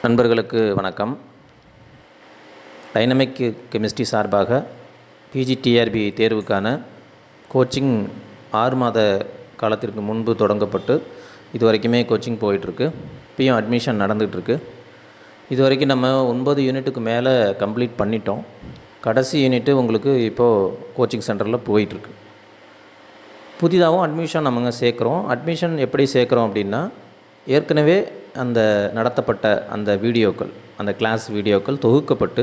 நண்பர்களுக்கு வணக்கம். Dynamic chemistry சார்பாக பிஜிடிஆர்பி தேர்வுக்கான கோச்சிங் 6 மாத காலத்திற்கு முன்பு தொடங்கப்பட்டு இது வரைக்குமே கோச்சிங் போயிட்டுருக்கு. இப்பயும் அட்மிஷன் நடந்துகிட்ருக்கு. இது வரைக்கும் நம்ம 9 யூனிட்டுக்கு மேலே கம்ப்ளீட் பண்ணிட்டோம். கடைசி யூனிட்டு உங்களுக்கு இப்போது கோச்சிங் சென்டரில் போயிட்டுருக்கு. புதிதாகவும் அட்மிஷன் நம்ம சேர்க்குறோம். அட்மிஷன் எப்படி சேர்க்குறோம் அப்படின்னா, ஏற்கனவே அந்த நடத்தப்பட்ட அந்த வீடியோக்கள், அந்த கிளாஸ் வீடியோக்கள் தொகுக்கப்பட்டு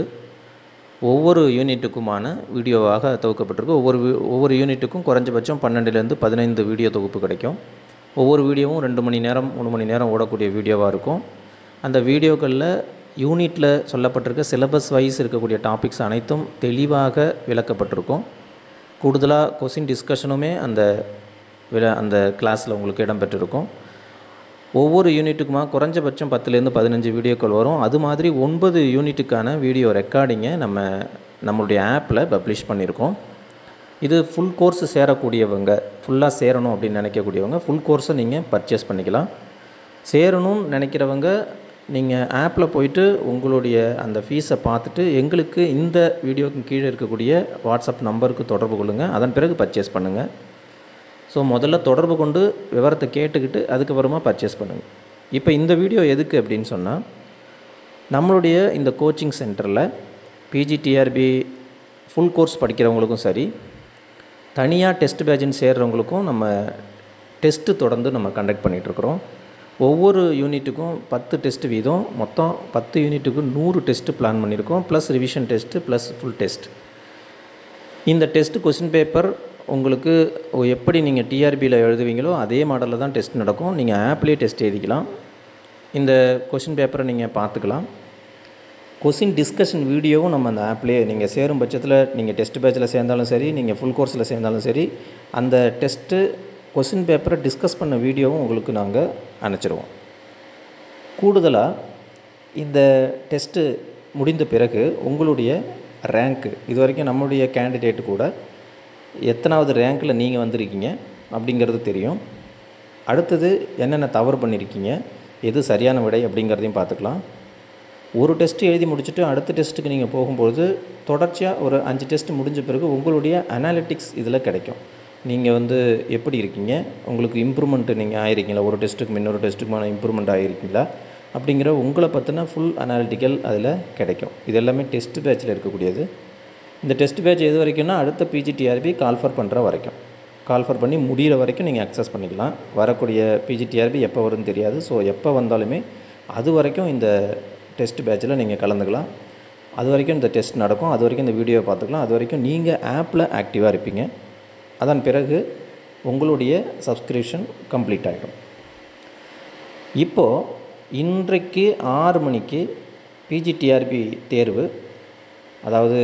ஒவ்வொரு யூனிட்டுக்குமான வீடியோவாக தொகுக்கப்பட்டிருக்கு. ஒவ்வொரு யூனிட்டுக்கும் குறைஞ்சபட்சம் 12லேருந்து 15 வீடியோ தொகுப்பு கிடைக்கும். ஒவ்வொரு வீடியோவும் 2 மணி நேரம் 3 மணி நேரம் ஓடக்கூடிய வீடியோவாக இருக்கும். அந்த வீடியோக்களில் யூனிட்டில் சொல்லப்பட்டிருக்க சிலபஸ் வைஸ் இருக்கக்கூடிய டாபிக்ஸ் அனைத்தும் தெளிவாக விளக்கப்பட்டிருக்கும். கூடுதலாக கொஸ்டின் டிஸ்கஷனுமே அந்த கிளாஸில் உங்களுக்கு இடம்பெற்றிருக்கும். ஒவ்வொரு யூனிட்டுக்குமா குறைஞ்சபட்சம் 10லேருந்து 15 வீடியோக்கள் வரும். அது மாதிரி 9 யூனிட்டுக்கான வீடியோ ரெக்கார்டிங்கை நம்மளுடைய ஆப்பில் பப்ளிஷ் பண்ணியிருக்கோம். இது ஃபுல் கோர்ஸ் சேரக்கூடியவங்க, ஃபுல்லாக சேரணும் அப்படின்னு நினைக்கக்கூடியவங்க ஃபுல் கோர்ஸை நீங்கள் பர்ச்சேஸ் பண்ணிக்கலாம். சேரணும்னு நினைக்கிறவங்க நீங்கள் ஆப்பில் போயிட்டு உங்களுடைய அந்த ஃபீஸை பார்த்துட்டு எங்களுக்கு இந்த வீடியோக்கு கீழே இருக்கக்கூடிய வாட்ஸ்அப் நம்பருக்கு தொடர்பு கொள்ளுங்கள். அதன் பிறகு பர்ச்சேஸ் பண்ணுங்கள். ஸோ முதல்ல தொடர்பு கொண்டு விவரத்தை கேட்டுக்கிட்டு அதுக்கப்புறமா பர்ச்சேஸ் பண்ணுங்கள். இப்போ இந்த வீடியோ எதுக்கு அப்படின்னு சொன்னால், நம்மளுடைய இந்த கோச்சிங் சென்டரில் பிஜிடிஆர்பி ஃபுல் கோர்ஸ் படிக்கிறவங்களுக்கும் சரி, தனியாக டெஸ்ட் பேட்சுன்னு சேர்கிறவங்களுக்கும் நம்ம டெஸ்ட்டு தொடர்ந்து நம்ம கண்டக்ட் பண்ணிகிட்ருக்குறோம். ஒவ்வொரு யூனிட்டுக்கும் 10 டெஸ்ட்டு வீதம், மொத்தம் 10 யூனிட்டுக்கு 100 டெஸ்ட்டு பிளான் பண்ணியிருக்கோம். Plus revision test plus full test. இந்த டெஸ்ட்டு கொஸ்டின் பேப்பர் உங்களுக்கு எப்படி நீங்கள் டிஆர்பியில் எழுதுவீங்களோ அதே மாடலில் தான் டெஸ்ட் நடக்கும். நீங்கள் ஆப்லேயே டெஸ்ட் எழுதிக்கலாம். இந்த கொஸ்டின் பேப்பரை நீங்கள் பார்த்துக்கலாம். கொஸ்டின் டிஸ்கஷன் வீடியோவும் நம்ம அந்த ஆப்லேயே நீங்கள் சேரும் பட்சத்தில் நீங்கள் டெஸ்ட் பேட்சில் சேர்ந்தாலும் சரி, நீங்கள் ஃபுல் கோர்ஸில் சேர்ந்தாலும் சரி, அந்த டெஸ்ட்டு கொஸ்டின் பேப்பரை டிஸ்கஸ் பண்ண வீடியோவும் உங்களுக்கு நாங்கள் அனுப்பிச்சிடுவோம். கூடுதலாக இந்த டெஸ்ட்டு முடிந்த பிறகு உங்களுடைய ரேங்க்கு, இது வரைக்கும் நம்மளுடைய கேண்டிடேட்டு கூட எத்தனாவது ரேங்க்கில் நீங்கள் வந்திருக்கீங்க அப்படிங்கிறது தெரியும். அடுத்தது என்னென்ன தவறு பண்ணியிருக்கீங்க, எது சரியான விடை அப்படிங்கிறதையும் பார்த்துக்கலாம். ஒரு டெஸ்ட்டு எழுதி முடிச்சுட்டு அடுத்த டெஸ்ட்டுக்கு நீங்கள் போகும்போது தொடர்ச்சியாக ஒரு 5 டெஸ்ட் முடிஞ்ச பிறகு உங்களுடைய அனாலிட்டிக்ஸ் இதில் கிடைக்கும். நீங்கள் எப்படி இருக்கீங்க, உங்களுக்கு இம்ப்ரூவ்மெண்ட்டு நீங்கள் ஆகிருக்கீங்களா, ஒரு டெஸ்ட்டுக்கு இன்னொரு டெஸ்ட்டுக்குமான இம்ப்ரூவ்மெண்ட் ஆகிருக்கீங்களா அப்படிங்கிற உங்களை பற்றின ஃபுல் அனாலிட்டிக்கல் அதில் கிடைக்கும். இது எல்லாமே டெஸ்ட் பேட்சில் இருக்கக்கூடியது. இந்த டெஸ்ட் பேட்ச் எது வரைக்கும்னா அடுத்த பிஜிடிஆர்பி கால்ஃபர் பண்ணுற வரைக்கும், கால்ஃபர் பண்ணி முடிகிற வரைக்கும் நீங்கள் அக்சஸ் பண்ணிக்கலாம். வரக்கூடிய பிஜிடிஆர்பி எப்போ வரும்னு தெரியாது. ஸோ எப்போ வந்தாலுமே அது வரைக்கும் இந்த டெஸ்ட் பேட்சில் நீங்கள் கலந்துக்கலாம். அது வரைக்கும் இந்த டெஸ்ட் நடக்கும். அது வரைக்கும் இந்த வீடியோவை பார்த்துக்கலாம். அது வரைக்கும் நீங்கள் ஆப்பில் ஆக்டிவாக இருப்பீங்க. அதன் பிறகு உங்களுடைய சப்ஸ்கிரிப்ஷன் கம்ப்ளீட் ஆகிடும். இப்போது இன்றைக்கு 6 மணிக்கு பிஜிடிஆர்பி தேர்வு, அதாவது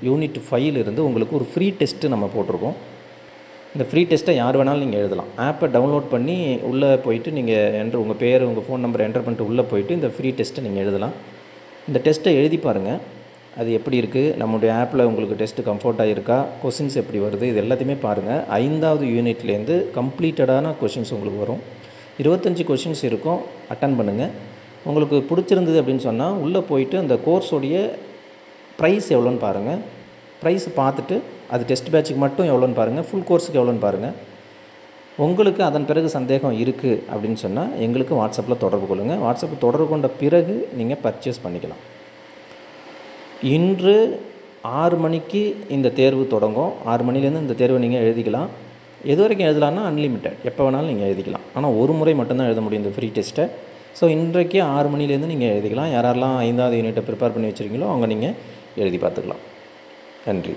யூனிட் 5 உங்களுக்கு ஒரு ஃப்ரீ டெஸ்ட்டு நம்ம போட்டிருக்கோம். இந்த ஃப்ரீ டெஸ்ட்டை யார் வேணாலும் நீங்கள் எழுதலாம். ஆப்பை டவுன்லோட் பண்ணி உள்ளே போயிட்டு நீங்கள் உங்கள் பேர், உங்கள் ஃபோன் நம்பர் என்டர் பண்ணிட்டு உள்ளே போயிட்டு இந்த ஃப்ரீ டெஸ்ட்டை நீங்கள் எழுதலாம். இந்த டெஸ்ட்டை எழுதி பாருங்கள், அது எப்படி இருக்குது, நம்மளுடைய ஆப்பில் உங்களுக்கு டெஸ்ட்டு கம்ஃபர்ட்டாக இருக்கா, கொஷின்ஸ் எப்படி வருது, இது எல்லாத்தையுமே பாருங்கள். 5வது யூனிட்லேருந்து கம்ப்ளீட்டடான கொஷின்ஸ் உங்களுக்கு வரும். 25 கொஷின்ஸ் இருக்கும். அட்டன் பண்ணுங்கள். உங்களுக்கு பிடிச்சிருந்தது அப்படின்னு சொன்னால் உள்ளே போயிட்டு அந்த கோர்ஸோடைய ப்ரைஸ் எவ்வளோன்னு பாருங்கள். ப்ரைஸ் பார்த்துட்டு அது டெஸ்ட் பேட்சுக்கு மட்டும் எவ்வளோன்னு பாருங்கள், ஃபுல் கோர்ஸுக்கு எவ்வளோன்னு பாருங்கள். உங்களுக்கு அதன் பிறகு சந்தேகம் இருக்குது அப்படின்னு சொன்னால் எங்களுக்கு வாட்ஸ்அப்பில் தொடர்பு கொள்ளுங்கள். வாட்ஸ்அப்பில் தொடர்பு கொண்ட பிறகு நீங்கள் பர்ச்சேஸ் பண்ணிக்கலாம். இன்று 6 மணிக்கு இந்த தேர்வு தொடங்கும். 6 மணிலேருந்து இந்த தேர்வை நீங்கள் எழுதிக்கலாம். எது வரைக்கும் எழுதலாம்னா அன்லிமிட்டட், எப்போ வேணாலும் நீங்கள் எழுதிக்கலாம். ஆனால் ஒரு முறை மட்டும்தான் எழுத முடியும் இந்த ஃப்ரீ டெஸ்ட்டை. ஸோ இன்றைக்கு 6 மணிலேருந்து நீங்கள் எழுதிக்கலாம். யாரெல்லாம் 5வது யூனிட்டை ப்ரிப்பேர் பண்ணி வச்சுருக்கீங்களோ அவங்க நீங்கள் எழுதி பார்த்துக்கலாம். நன்றி.